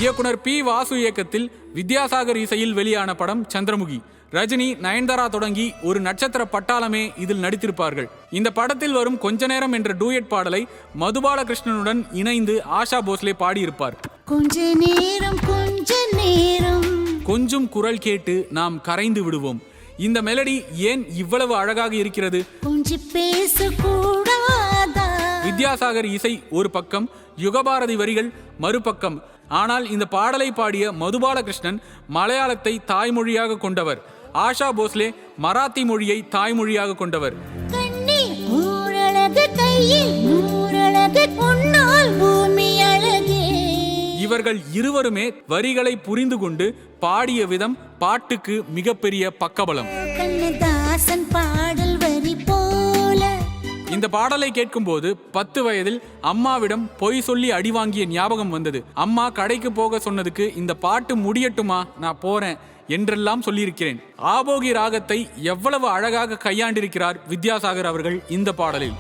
இயக்குனர் பி. வாசு இயக்கத்தில் வித்யாசாகர் இசையில் வெளியான படம் சந்திரமுகி. ரஜினி, நயன்தாரா தொடங்கி ஒரு நட்சத்திர பட்டாளமே இதில் நடித்திருப்பார்கள். இந்த படத்தில் வரும் கொஞ்ச நேரம் என்ற டூயட் பாடலை மதுபாலகிருஷ்ணனுடன் இணைந்து ஆஷா போஸ்லே பாடியிருப்பார். கொஞ்சம் குரல் கேட்டு நாம் கரைந்து விடுவோம். இந்த மெலடி ஏன் இவ்வளவு அழகாக இருக்கிறது? வித்யாசாகர் இசை ஒரு பக்கம், யுகபாரதி வரிகள் மறுபக்கம். ஆனால் இந்த பாடலை பாடிய மதுபாலகிருஷ்ணன் மலையாளத்தை தாய்மொழியாக கொண்டவர். ஆஷா போஸ்லே மராத்தி மொழியை தாய்மொழியாக கொண்டவர். இவர்கள் இருவருமே வரிகளை புரிந்து கொண்டு பாடிய விதம் பாட்டுக்கு மிகப்பெரிய பக்கபலம். இந்த பாடலை கேட்கும்போது 10 வயதில் அம்மாவிடம் பொய் சொல்லி அடி வாங்கிய ஞாபகம் வந்தது. அம்மா கடைக்கு போக சொன்னதுக்கு இந்த பாட்டு முடியட்டுமா, நான் போறேன் என்றெல்லாம் சொல்லியிருக்கிறேன். ஆபோகி ராகத்தை எவ்வளவு அழகாக கையாண்டிருக்கிறார் வித்யாசாகர் அவர்கள் இந்த பாடலில்.